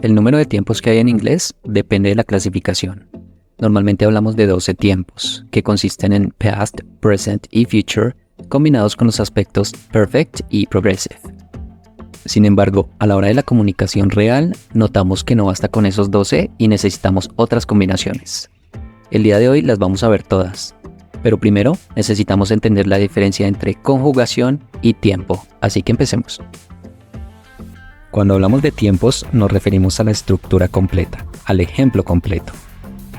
El número de tiempos que hay en inglés depende de la clasificación. Normalmente hablamos de 12 tiempos, que consisten en past, present y future, combinados con los aspectos perfect y progressive. Sin embargo, a la hora de la comunicación real, notamos que no basta con esos 12 y necesitamos otras combinaciones. El día de hoy las vamos a ver todas, pero primero necesitamos entender la diferencia entre conjugación y tiempo, así que empecemos. Cuando hablamos de tiempos, nos referimos a la estructura completa, al ejemplo completo.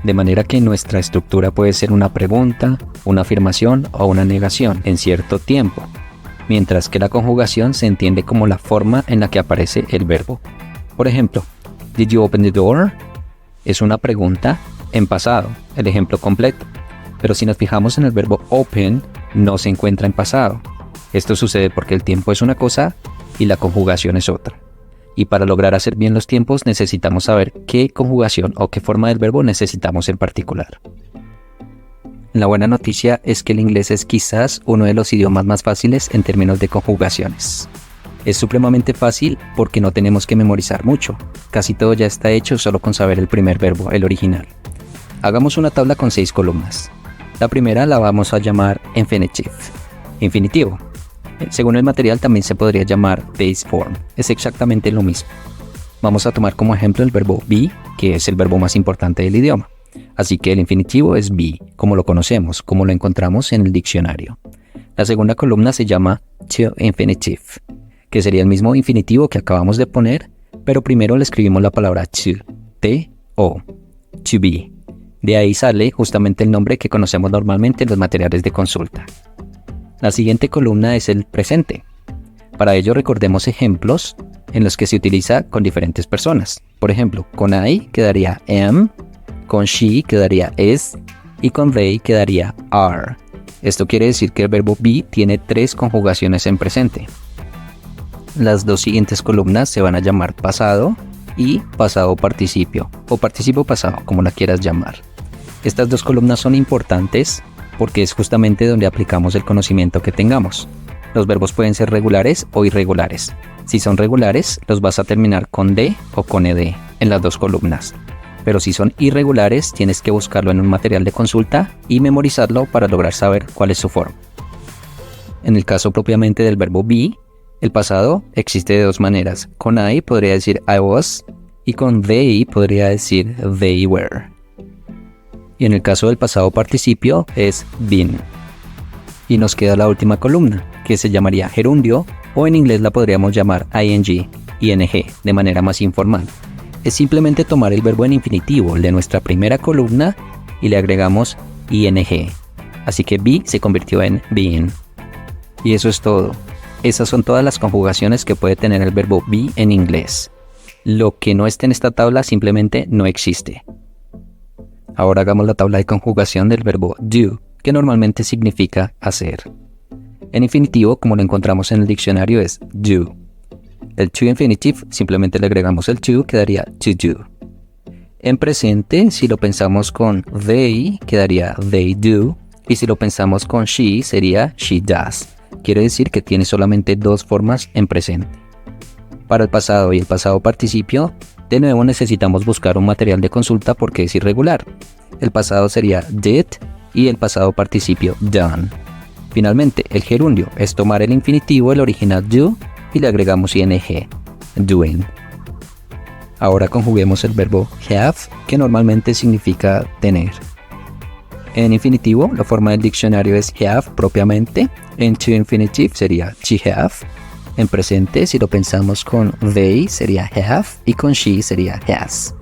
De manera que nuestra estructura puede ser una pregunta, una afirmación o una negación en cierto tiempo, mientras que la conjugación se entiende como la forma en la que aparece el verbo. Por ejemplo, ¿Did you open the door? Es una pregunta en pasado, el ejemplo completo. Pero si nos fijamos en el verbo open, no se encuentra en pasado. Esto sucede porque el tiempo es una cosa y la conjugación es otra. Y para lograr hacer bien los tiempos necesitamos saber qué conjugación o qué forma del verbo necesitamos en particular. La buena noticia es que el inglés es quizás uno de los idiomas más fáciles en términos de conjugaciones. Es supremamente fácil porque no tenemos que memorizar mucho. Casi todo ya está hecho solo con saber el primer verbo, el original. Hagamos una tabla con 6 columnas. La primera la vamos a llamar infinitive, infinitivo. Según el material también se podría llamar base form. Es exactamente lo mismo. Vamos a tomar como ejemplo el verbo be, que es el verbo más importante del idioma. Así que el infinitivo es be, como lo conocemos, como lo encontramos en el diccionario. La segunda columna se llama to infinitive, que sería el mismo infinitivo que acabamos de poner, pero primero le escribimos la palabra to, T-O, to be. De ahí sale justamente el nombre que conocemos normalmente en los materiales de consulta. La siguiente columna es el presente. Para ello recordemos ejemplos en los que se utiliza con diferentes personas. Por ejemplo, con I quedaría am, con she quedaría is y con they quedaría are. Esto quiere decir que el verbo be tiene 3 conjugaciones en presente. Las dos siguientes columnas se van a llamar pasado y pasado participio o participio pasado, como la quieras llamar. Estas dos columnas son importantes porque es justamente donde aplicamos el conocimiento que tengamos. Los verbos pueden ser regulares o irregulares. Si son regulares, los vas a terminar con D o con ED en las dos columnas. Pero si son irregulares, tienes que buscarlo en un material de consulta y memorizarlo para lograr saber cuál es su forma. En el caso propiamente del verbo be, el pasado existe de 2 maneras. Con I podría decir I was y con they podría decir they were. Y en el caso del pasado participio es been. Y nos queda la última columna, que se llamaría gerundio, o en inglés la podríamos llamar ing, de manera más informal. Es simplemente tomar el verbo en infinitivo, el de nuestra primera columna, y le agregamos ing. Así que be se convirtió en been. Y eso es todo. Esas son todas las conjugaciones que puede tener el verbo be en inglés. Lo que no esté en esta tabla simplemente no existe. Ahora hagamos la tabla de conjugación del verbo do, que normalmente significa hacer. En infinitivo, como lo encontramos en el diccionario, es do. El to infinitive, simplemente le agregamos el to, quedaría to do. En presente, si lo pensamos con they, quedaría they do. Y si lo pensamos con she, sería she does. Quiere decir que tiene solamente 2 formas en presente. Para el pasado y el pasado participio, de nuevo necesitamos buscar un material de consulta porque es irregular. El pasado sería did y el pasado participio done. Finalmente, el gerundio es tomar el infinitivo, el original do, y le agregamos ing, doing. Ahora conjuguemos el verbo have, que normalmente significa tener. En infinitivo, la forma del diccionario es have propiamente. En to infinitive sería she have. En presente, si lo pensamos con they, sería have, y con she sería has.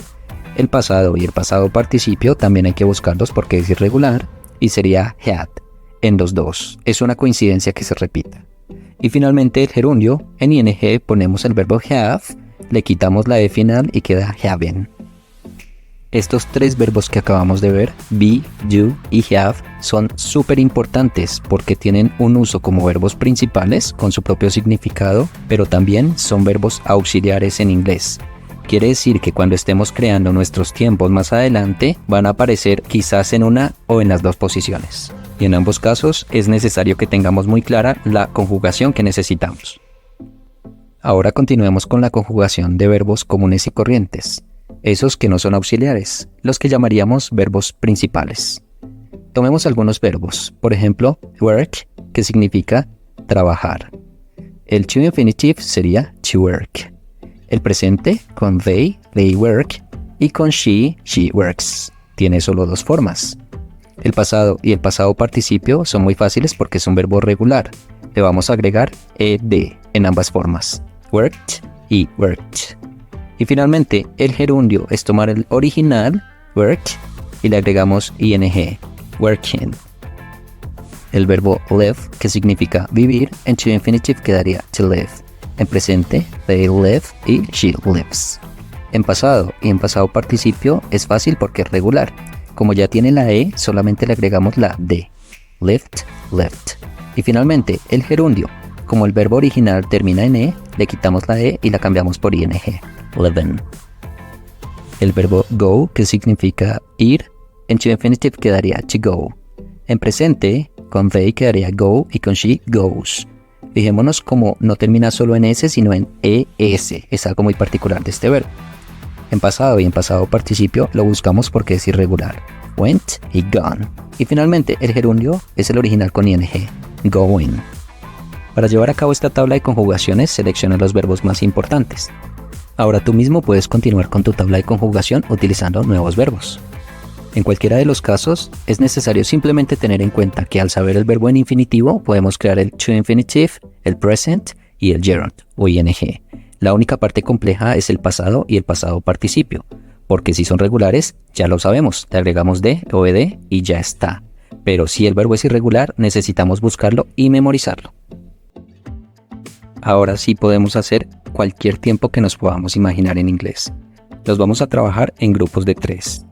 El pasado y el pasado participio también hay que buscarlos porque es irregular, y sería had en los dos. Es una coincidencia que se repita. Y finalmente el gerundio, en ing ponemos el verbo have, le quitamos la e final y queda having. Estos 3 verbos que acabamos de ver, be, do y have, son súper importantes porque tienen un uso como verbos principales con su propio significado, pero también son verbos auxiliares en inglés. Quiere decir que cuando estemos creando nuestros tiempos más adelante, van a aparecer quizás en una o en las 2 posiciones. Y en ambos casos es necesario que tengamos muy clara la conjugación que necesitamos. Ahora continuemos con la conjugación de verbos comunes y corrientes, esos que no son auxiliares, los que llamaríamos verbos principales. Tomemos algunos verbos, por ejemplo, work, que significa trabajar. El to infinitive sería to work. El presente con they work, y con she works. Tiene solo dos formas. El pasado y el pasado participio son muy fáciles porque es un verbo regular. Le vamos a agregar ed en ambas formas, worked y worked. Y finalmente, el gerundio es tomar el original, work, y le agregamos ing, working. El verbo live, que significa vivir, en to infinitive quedaría to live. En presente, they live y she lives. En pasado y en pasado participio es fácil porque es regular. Como ya tiene la e, solamente le agregamos la d. Lived, left. Y finalmente, el gerundio. Como el verbo original termina en e, le quitamos la e y la cambiamos por ing. Living. El verbo go, que significa ir, en to infinitive quedaría to go. En presente, con they quedaría go y con she goes. Fijémonos como no termina solo en s, sino en es. Es algo muy particular de este verbo. En pasado y en pasado participio lo buscamos porque es irregular. Went y gone. Y finalmente el gerundio es el original con ing. Going. Para llevar a cabo esta tabla de conjugaciones, selecciona los verbos más importantes. Ahora tú mismo puedes continuar con tu tabla de conjugación utilizando nuevos verbos. En cualquiera de los casos, es necesario simplemente tener en cuenta que al saber el verbo en infinitivo, podemos crear el to infinitive, el present y el gerund o ing. La única parte compleja es el pasado y el pasado participio, porque si son regulares, ya lo sabemos, le agregamos de o ed y ya está. Pero si el verbo es irregular, necesitamos buscarlo y memorizarlo. Ahora sí podemos hacer cualquier tiempo que nos podamos imaginar en inglés. Los vamos a trabajar en grupos de 3.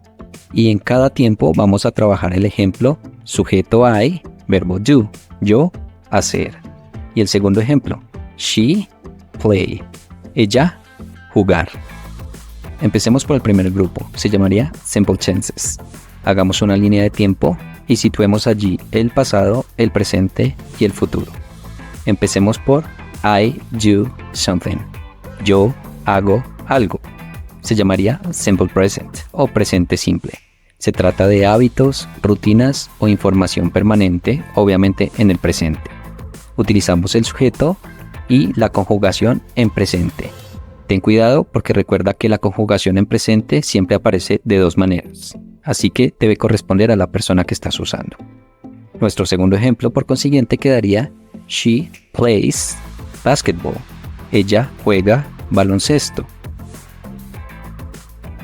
Y en cada tiempo vamos a trabajar el ejemplo sujeto I, verbo do, yo, hacer. Y el segundo ejemplo, she, play, ella, jugar. Empecemos por el primer grupo, se llamaría Simple Tenses. Hagamos una línea de tiempo y situemos allí el pasado, el presente y el futuro. Empecemos por I do something. Yo hago algo. Se llamaría Simple Present o presente simple. Se trata de hábitos, rutinas o información permanente, obviamente en el presente. Utilizamos el sujeto y la conjugación en presente. Ten cuidado porque recuerda que la conjugación en presente siempre aparece de dos maneras, así que debe corresponder a la persona que estás usando. Nuestro segundo ejemplo, por consiguiente, quedaría She plays basketball. Ella juega baloncesto.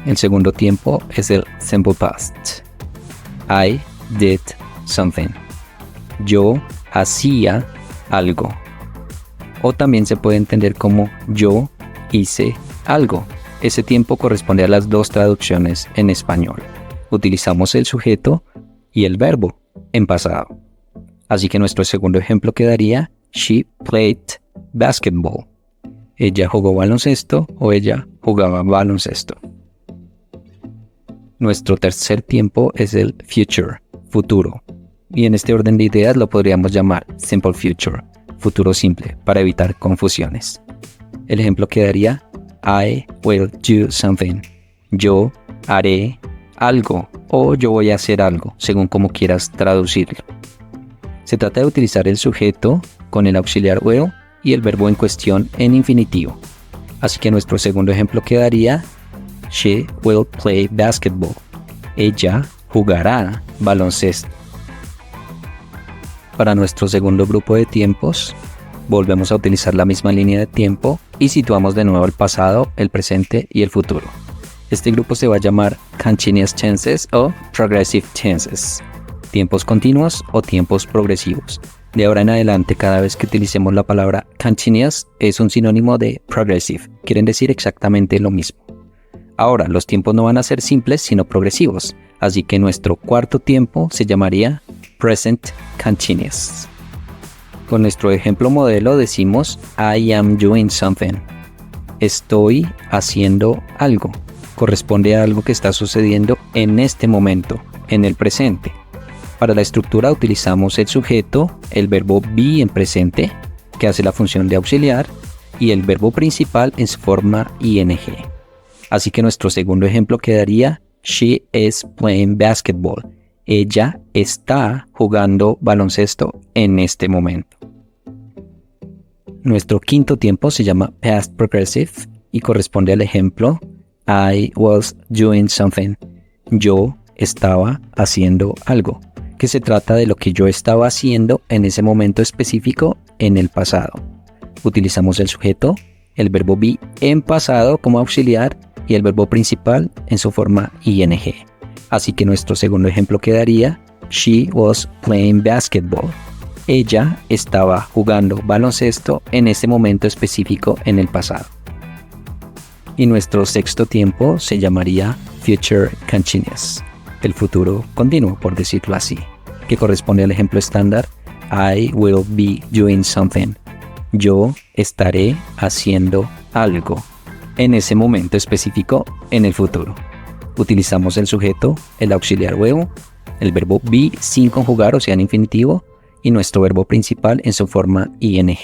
El segundo tiempo es el simple past. I did something. Yo hacía algo. O también se puede entender como yo hice algo. Ese tiempo corresponde a las dos traducciones en español. Utilizamos el sujeto y el verbo en pasado. Así que nuestro segundo ejemplo quedaría She played basketball. Ella jugó baloncesto o ella jugaba baloncesto. Nuestro tercer tiempo es el future, futuro. Y en este orden de ideas lo podríamos llamar simple future, futuro simple, para evitar confusiones. El ejemplo quedaría I will do something. Yo haré algo o yo voy a hacer algo, según como quieras traducirlo. Se trata de utilizar el sujeto con el auxiliar will y el verbo en cuestión en infinitivo. Así que nuestro segundo ejemplo quedaría She will play basketball. Ella jugará baloncesto. Para nuestro segundo grupo de tiempos, volvemos a utilizar la misma línea de tiempo y situamos de nuevo el pasado, el presente y el futuro. Este grupo se va a llamar Continuous Tenses o Progressive Tenses, tiempos continuos o tiempos progresivos. De ahora en adelante, cada vez que utilicemos la palabra continuous es un sinónimo de progressive, quieren decir exactamente lo mismo. Ahora, los tiempos no van a ser simples, sino progresivos, así que nuestro cuarto tiempo se llamaría Present Continuous. Con nuestro ejemplo modelo decimos I am doing something. Estoy haciendo algo. Corresponde a algo que está sucediendo en este momento, en el presente. Para la estructura utilizamos el sujeto, el verbo be en presente, que hace la función de auxiliar, y el verbo principal en su forma ing. Así que nuestro segundo ejemplo quedaría She is playing basketball. Ella está jugando baloncesto en este momento. Nuestro quinto tiempo se llama Past Progressive y corresponde al ejemplo I was doing something. Yo estaba haciendo algo, que se trata de lo que yo estaba haciendo en ese momento específico en el pasado. Utilizamos el sujeto, el verbo be en pasado como auxiliar y el verbo principal en su forma ing. Así que nuestro segundo ejemplo quedaría She was playing basketball. Ella estaba jugando baloncesto en ese momento específico en el pasado. Y nuestro sexto tiempo se llamaría Future Continuous, el futuro continuo, por decirlo así, que corresponde al ejemplo estándar I will be doing something. Yo estaré haciendo algo en ese momento específico en el futuro. Utilizamos el sujeto, el auxiliar will, el verbo be sin conjugar, o sea en infinitivo, y nuestro verbo principal en su forma ing.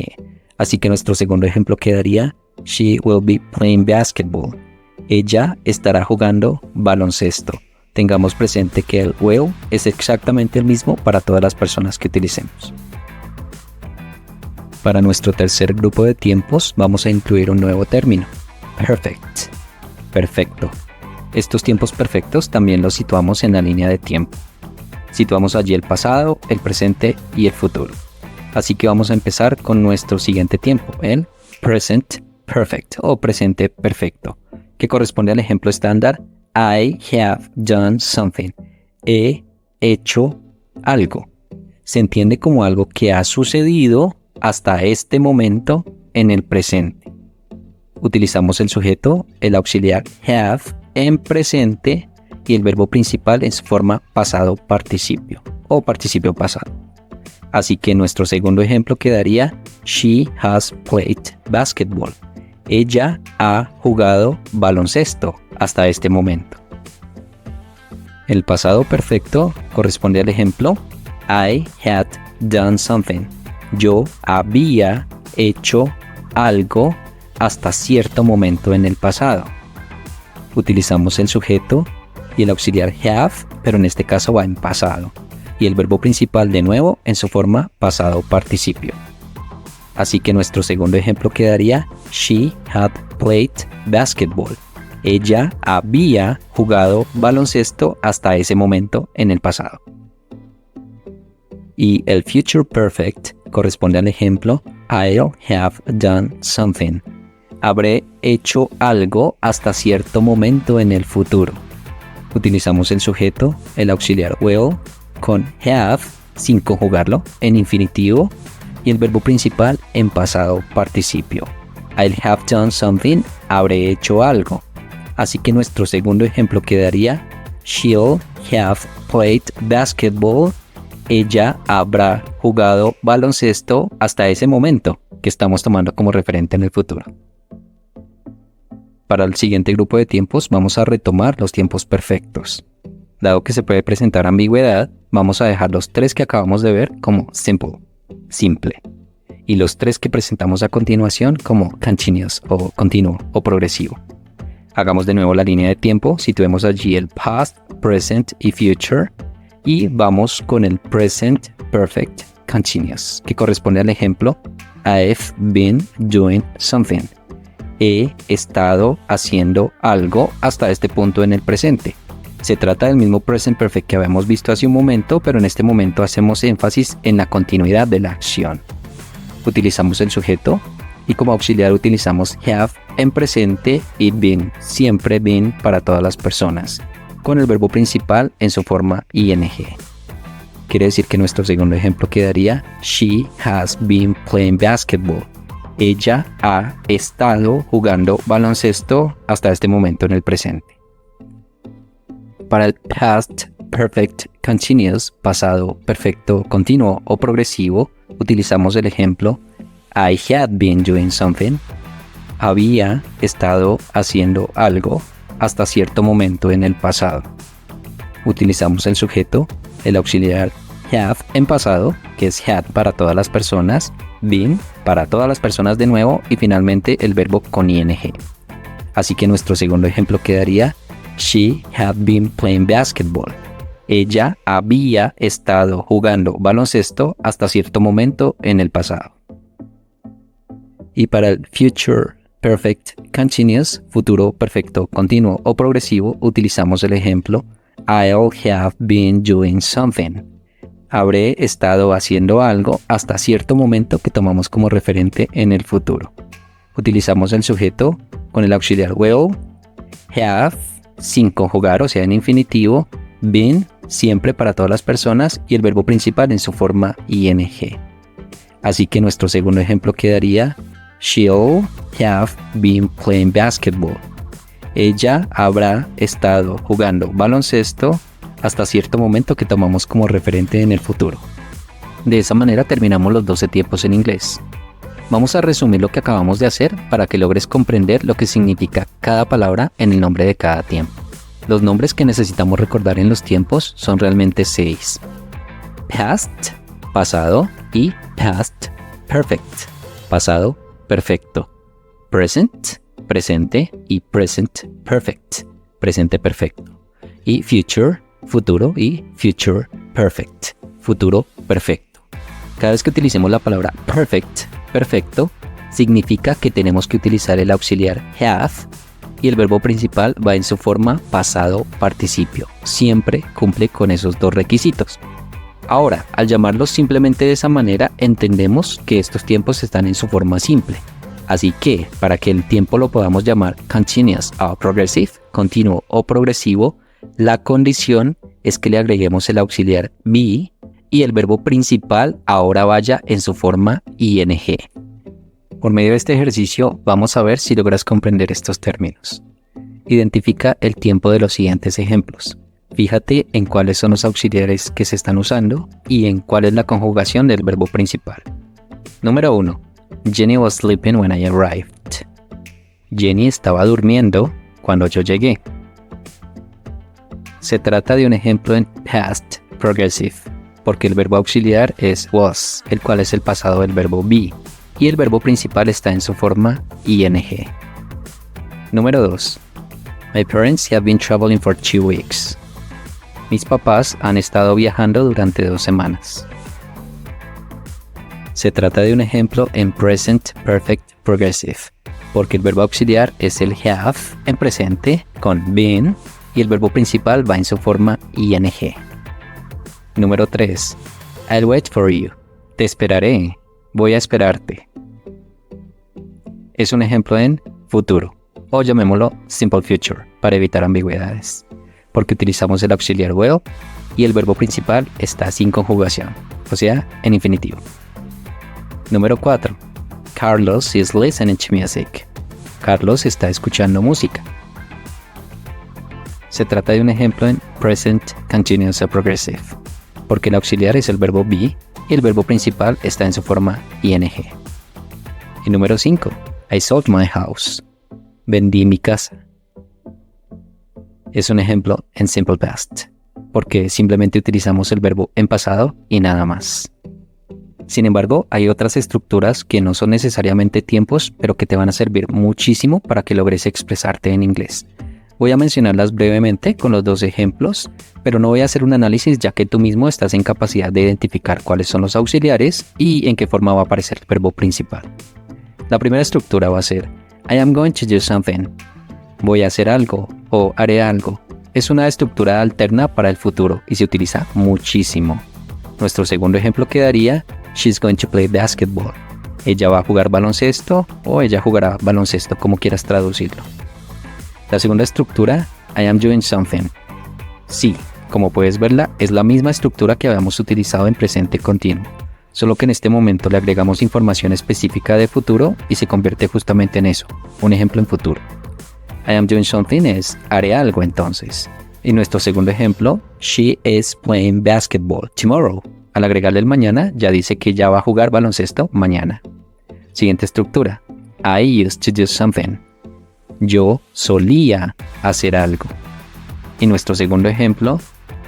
Así que nuestro segundo ejemplo quedaría She will be playing basketball. Ella estará jugando baloncesto. Tengamos presente que el will es exactamente el mismo para todas las personas que utilicemos. Para nuestro tercer grupo de tiempos vamos a incluir un nuevo término, perfect, perfecto. Estos tiempos perfectos también los situamos en la línea de tiempo. Situamos allí el pasado, el presente y el futuro. Así que vamos a empezar con nuestro siguiente tiempo, el present perfect o presente perfecto, que corresponde al ejemplo estándar I have done something. He hecho algo. Se entiende como algo que ha sucedido hasta este momento en el presente. Utilizamos el sujeto, el auxiliar have en presente y el verbo principal en su forma pasado participio o participio pasado. Así que nuestro segundo ejemplo quedaría She has played basketball. Ella ha jugado baloncesto hasta este momento. El pasado perfecto corresponde al ejemplo I had done something. Yo había hecho algo hasta cierto momento en el pasado. Utilizamos el sujeto y el auxiliar have, pero en este caso va en pasado, y el verbo principal de nuevo en su forma pasado participio. Así que nuestro segundo ejemplo quedaría She had played basketball. Ella había jugado baloncesto hasta ese momento en el pasado. Y el future perfect corresponde al ejemplo I'll have done something. Habré hecho algo hasta cierto momento en el futuro. Utilizamos el sujeto, el auxiliar will, con have, sin conjugarlo, en infinitivo, y el verbo principal en pasado participio. I'll have done something, habré hecho algo. Así que nuestro segundo ejemplo quedaría She'll have played basketball. Ella habrá jugado baloncesto hasta ese momento, que estamos tomando como referente en el futuro. Para el siguiente grupo de tiempos vamos a retomar los tiempos perfectos. Dado que se puede presentar ambigüedad, vamos a dejar los tres que acabamos de ver como simple, simple, y los tres que presentamos a continuación como continuous o continuo o progresivo. Hagamos de nuevo la línea de tiempo, situemos allí el past, present y future, y vamos con el present perfect continuous, que corresponde al ejemplo I've been doing something. He estado haciendo algo hasta este punto en el presente. Se trata del mismo present perfect que habíamos visto hace un momento, pero en este momento hacemos énfasis en la continuidad de la acción. Utilizamos el sujeto y como auxiliar utilizamos have en presente y been, siempre been para todas las personas, con el verbo principal en su forma ing. Quiere decir que nuestro segundo ejemplo quedaría She has been playing basketball. Ella ha estado jugando baloncesto hasta este momento en el presente. Para el past perfect continuous, pasado perfecto continuo o progresivo, utilizamos el ejemplo I had been doing something. Había estado haciendo algo hasta cierto momento en el pasado. Utilizamos el sujeto, el auxiliar have en pasado, que es had para todas las personas, been para todas las personas de nuevo y finalmente el verbo con ing. Así que nuestro segundo ejemplo quedaría she had been playing basketball. Ella había estado jugando baloncesto hasta cierto momento en el pasado. Y para el future perfect continuous, futuro perfecto continuo o progresivo, utilizamos el ejemplo I'll have been doing something. Habré estado haciendo algo hasta cierto momento que tomamos como referente en el futuro. Utilizamos el sujeto con el auxiliar will, have, sin conjugar, o sea en infinitivo, been, siempre para todas las personas y el verbo principal en su forma ing. Así que nuestro segundo ejemplo quedaría she'll have been playing basketball. Ella habrá estado jugando baloncesto hasta cierto momento que tomamos como referente en el futuro. De esa manera terminamos los 12 tiempos en inglés. Vamos a resumir lo que acabamos de hacer para que logres comprender lo que significa cada palabra en el nombre de cada tiempo. Los nombres que necesitamos recordar en los tiempos son realmente 6. Past, pasado, y past perfect, pasado perfecto. Present, presente, y present perfect, presente perfecto. Y future, futuro, y future perfect, futuro perfecto. Cada vez que utilicemos la palabra perfect, perfecto, significa que tenemos que utilizar el auxiliar have y el verbo principal va en su forma pasado participio. Siempre cumple con esos dos requisitos. Ahora, al llamarlos simplemente de esa manera, entendemos que estos tiempos están en su forma simple. Así que, para que el tiempo lo podamos llamar continuous o progressive, continuo o progresivo, la condición es que le agreguemos el auxiliar be y el verbo principal ahora vaya en su forma ing. Por medio de este ejercicio vamos a ver si logras comprender estos términos. Identifica el tiempo de los siguientes ejemplos. Fíjate en cuáles son los auxiliares que se están usando y en cuál es la conjugación del verbo principal. Número 1. Jenny was sleeping when I arrived. Jenny estaba durmiendo cuando yo llegué. Se trata de un ejemplo en past progressive, porque el verbo auxiliar es was, el cual es el pasado del verbo be, y el verbo principal está en su forma ing. Número 2. My parents have been traveling for 2 weeks. Mis papás han estado viajando durante 2 semanas. Se trata de un ejemplo en present perfect progressive, porque el verbo auxiliar es el have en presente con been y el verbo principal va en su forma ing. Número 3. I'll wait for you. Te esperaré. Voy a esperarte. Es un ejemplo en futuro, o llamémoslo simple future, para evitar ambigüedades, porque utilizamos el auxiliar will y el verbo principal está sin conjugación, o sea, en infinitivo. Número 4. Carlos is listening to music. Carlos está escuchando música. Se trata de un ejemplo en present continuous o progressive, porque el auxiliar es el verbo be y el verbo principal está en su forma ing. Y número 5. I sold my house. Vendí mi casa. Es un ejemplo en simple past, porque simplemente utilizamos el verbo en pasado y nada más. Sin embargo, hay otras estructuras que no son necesariamente tiempos, pero que te van a servir muchísimo para que logres expresarte en inglés. Voy a mencionarlas brevemente con los 2 ejemplos, pero no voy a hacer un análisis ya que tú mismo estás en capacidad de identificar cuáles son los auxiliares y en qué forma va a aparecer el verbo principal. La primera estructura va a ser I am going to do something. Voy a hacer algo o haré algo. Es una estructura alterna para el futuro y se utiliza muchísimo. Nuestro segundo ejemplo quedaría She's going to play basketball. Ella va a jugar baloncesto o ella jugará baloncesto, como quieras traducirlo. La segunda estructura, I am doing something. Sí, como puedes verla, es la misma estructura que habíamos utilizado en presente continuo, solo que en este momento le agregamos información específica de futuro y se convierte justamente en eso, un ejemplo en futuro. I am doing something es haré algo entonces. Y nuestro segundo ejemplo, she is playing basketball tomorrow. Al agregarle el mañana, ya dice que ya va a jugar baloncesto mañana. Siguiente estructura, I used to do something. Yo solía hacer algo. Y nuestro segundo ejemplo,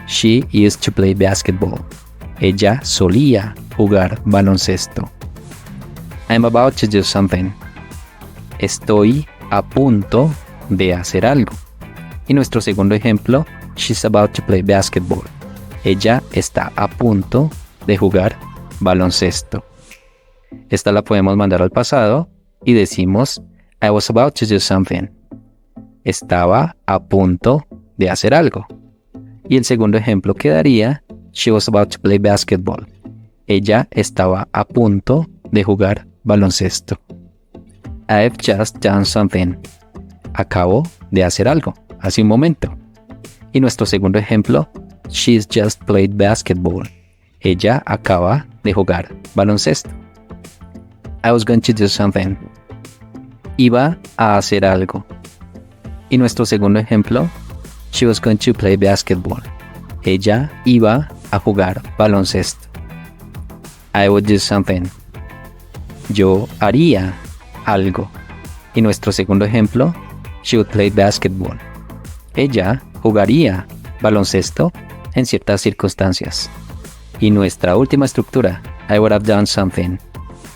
she used to play basketball. Ella solía jugar baloncesto. I'm about to do something. Estoy a punto de hacer algo. Y nuestro segundo ejemplo, she's about to play basketball. Ella está a punto de jugar baloncesto. Esta la podemos mandar al pasado y decimos I was about to do something. Estaba a punto de hacer algo. Y el segundo ejemplo quedaría she was about to play basketball. Ella estaba a punto de jugar baloncesto. I've just done something. Acabo de hacer algo, hace un momento. Y nuestro segundo ejemplo, she's just played basketball. Ella acaba de jugar baloncesto. I was going to do something. Iba a hacer algo. Y nuestro segundo ejemplo, she was going to play basketball. Ella iba a jugar baloncesto. I would do something. Yo haría algo. Y nuestro segundo ejemplo, she would play basketball. Ella jugaría baloncesto en ciertas circunstancias. Y nuestra última estructura, I would have done something.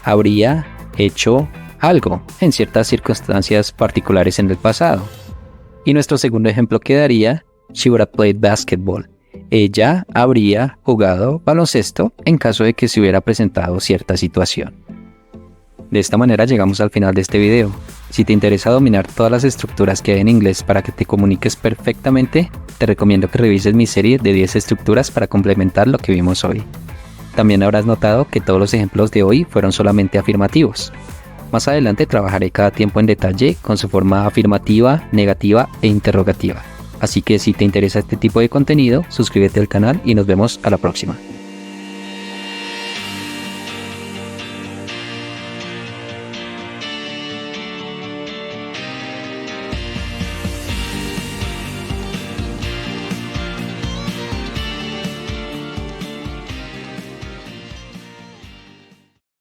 Habría hecho algo en ciertas circunstancias particulares en el pasado. Y nuestro segundo ejemplo quedaría, she would have played basketball. Ella habría jugado baloncesto en caso de que se hubiera presentado cierta situación. De esta manera llegamos al final de este video. Si te interesa dominar todas las estructuras que hay en inglés para que te comuniques perfectamente, te recomiendo que revises mi serie de 10 estructuras para complementar lo que vimos hoy. También habrás notado que todos los ejemplos de hoy fueron solamente afirmativos. Más adelante trabajaré cada tiempo en detalle con su forma afirmativa, negativa e interrogativa. Así que si te interesa este tipo de contenido, suscríbete al canal y nos vemos a la próxima.